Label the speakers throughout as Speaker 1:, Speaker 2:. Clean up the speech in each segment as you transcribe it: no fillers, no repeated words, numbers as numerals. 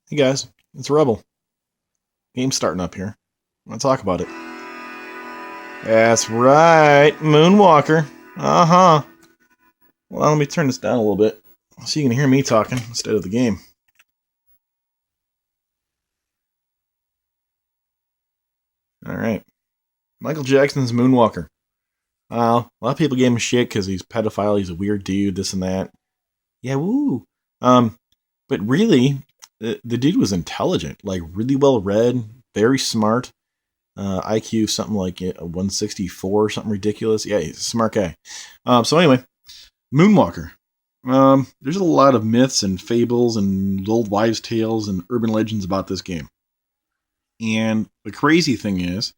Speaker 1: Hey guys, it's Rebel. Game's starting up here. I want to talk about it. That's right, Moonwalker. Uh huh. Well, let me turn this down a little bit so you can hear me talking instead of the game. All right. Michael Jackson's Moonwalker. A lot of people gave him shit because he's pedophile, he's a weird dude, this and that. Yeah, woo. Um, but really, the dude was intelligent, like really well read, very smart. IQ something like a 164, something ridiculous. Yeah, he's a smart guy. So anyway, Moonwalker. There's a lot of myths and fables and old wives' tales and urban legends about this game. And the crazy thing is,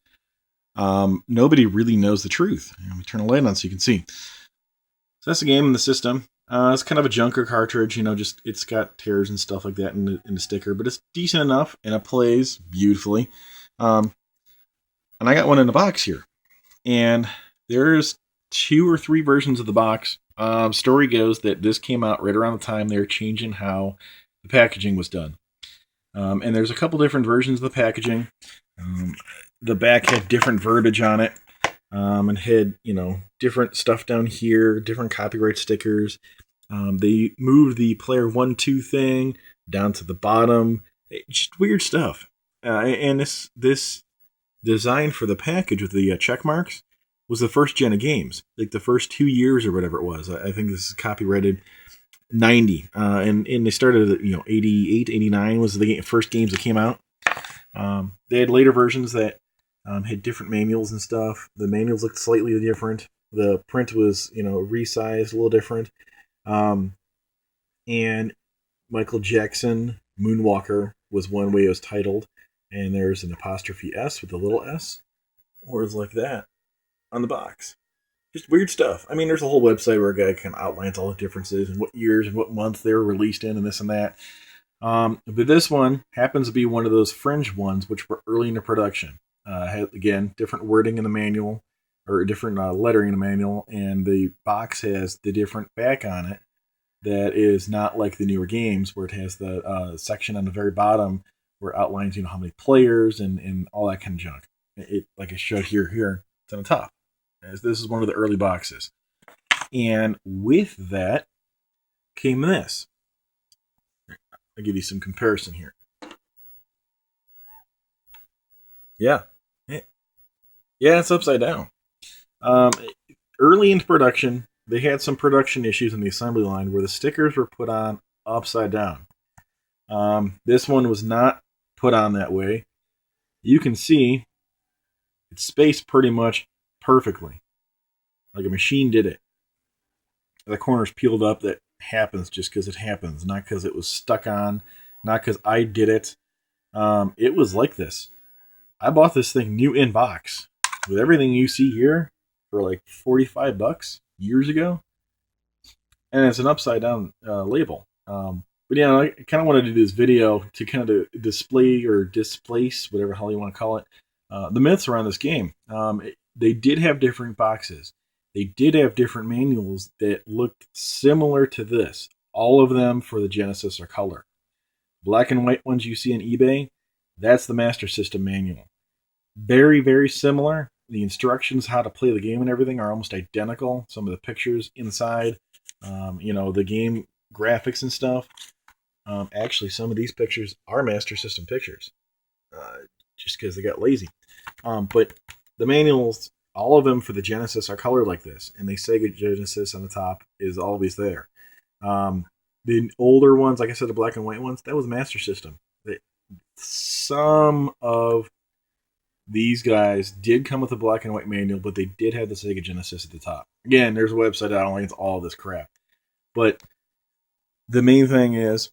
Speaker 1: nobody really knows the truth. Let me turn the light on so you can see. So that's the game in the system. It's kind of a junker cartridge, just it's got tears and stuff like that in the sticker, but it's decent enough and it plays beautifully. Um, and I got one in the box here. And there's two or three versions of the box. Story goes that this came out right around the time they were changing how the packaging was done. And there's a couple different versions of the packaging. The back had different verbiage on it, and had different stuff down here, different copyright stickers. They moved the player 1-2 thing down to the bottom. Just weird stuff. And this design for the package with the check marks was the first gen of games, like the first 2 years or whatever it was. I think this is copyrighted 90, and they started at 88, 89 was the first games that came out. They had later versions that had different manuals and stuff. The manuals looked slightly different. The print was resized a little different. And Michael Jackson Moonwalker was one way it was titled, and there's an apostrophe S with a little s, words like that on the box. Just weird stuff. I mean, there's a whole website where a guy kind of outlines all the differences and what years and what months they were released in and this and that. But this one happens to be one of those fringe ones which were early into production. Had, again, different wording in the manual or different lettering in the manual, and the box has the different back on it that is not like the newer games where it has the section on the very bottom where it outlines how many players and all that kind of junk. It like I showed here, it's on the top. As this is one of the early boxes. And with that came this. I'll give you some comparison here. Yeah. Yeah, it's upside down. Um, Early into production, they had some production issues in the assembly line where the stickers were put on upside down. This one was not put on that way. You can see it's spaced pretty much perfectly. Like a machine did it. The corner's peeled up. That happens just because it happens, not because it was stuck on, not because I did it. It was like this. I bought this thing new in box with everything you see here for like $45 years ago, and it's an upside down label. But yeah, I kind of wanted to do this video to kind of display or displace whatever hell you want to call it the myths around this game. They did have different boxes. They did have different manuals that looked similar to this. All of them for the Genesis are color. Black and white ones you see on eBay, that's the Master System manual. Very, very similar. The instructions, how to play the game and everything are almost identical. Some of the pictures inside, the game graphics and stuff. Actually, some of these pictures are Master System pictures, just because they got lazy. But the manuals, all of them for the Genesis are colored like this, and the Sega Genesis on the top is always there. The older ones, like I said, the black and white ones, that was Master System. Some of these guys did come with a black and white manual, but they did have the Sega Genesis at the top. Again, there's a website that outlines all this crap. But the main thing is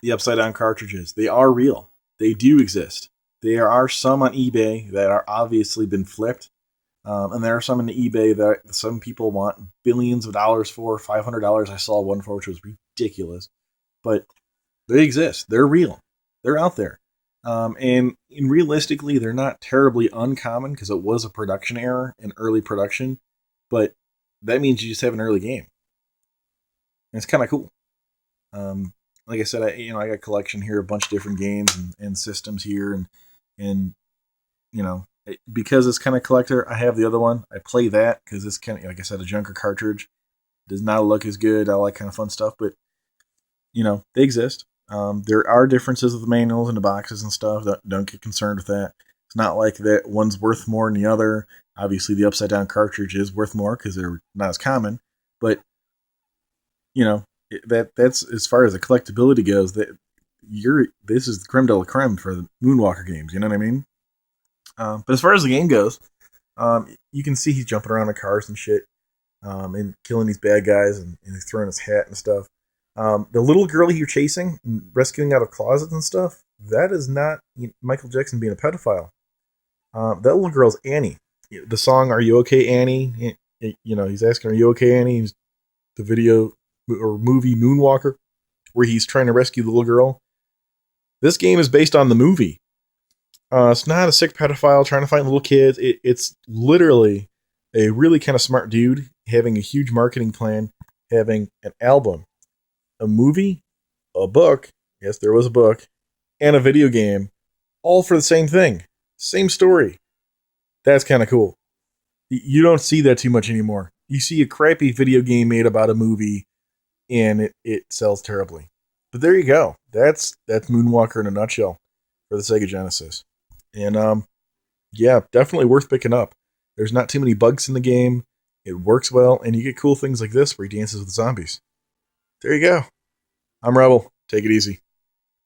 Speaker 1: the upside down cartridges. They are real. They do exist. There are some on eBay that are obviously been flipped. And there are some in the eBay that some people want billions of dollars for. $500 I saw one for, which was ridiculous. But they exist. They're real. They're out there. And realistically, they're not terribly uncommon because it was a production error in early production. But that means you just have an early game. And it's kind of cool. like I said, I got a collection here, a bunch of different games and systems here, and because it's kind of collector, I have the other one. I play that because it's kind of, like I said, a junker cartridge. Does not look as good. I like kind of fun stuff, but they exist. There are differences with the manuals and the boxes and stuff. Don't get concerned with that. It's not like that one's worth more than the other. Obviously, the upside down cartridge is worth more because they're not as common. But that's as far as the collectability goes. This is the creme de la creme for the Moonwalker games. You know what I mean? But as far as the game goes, you can see he's jumping around in cars and shit, and killing these bad guys, and he's throwing his hat and stuff. The little girl you're chasing, and rescuing out of closets and stuff, that is not Michael Jackson being a pedophile. That little girl's Annie. The song "Are You Okay, Annie?" He's asking, "Are you okay, Annie?" The video or movie Moonwalker, where he's trying to rescue the little girl. This game is based on the movie. It's not a sick pedophile trying to find little kids. It's literally a really kind of smart dude having a huge marketing plan, having an album, a movie, a book. Yes, there was a book, and a video game, all for the same thing. Same story. That's kind of cool. You don't see that too much anymore. You see a crappy video game made about a movie, and it sells terribly. But there you go. That's Moonwalker in a nutshell for the Sega Genesis. And yeah, definitely worth picking up. There's not too many bugs in the game. It works well, and you get cool things like this where he dances with zombies. There you go. I'm Rebel. Take it easy.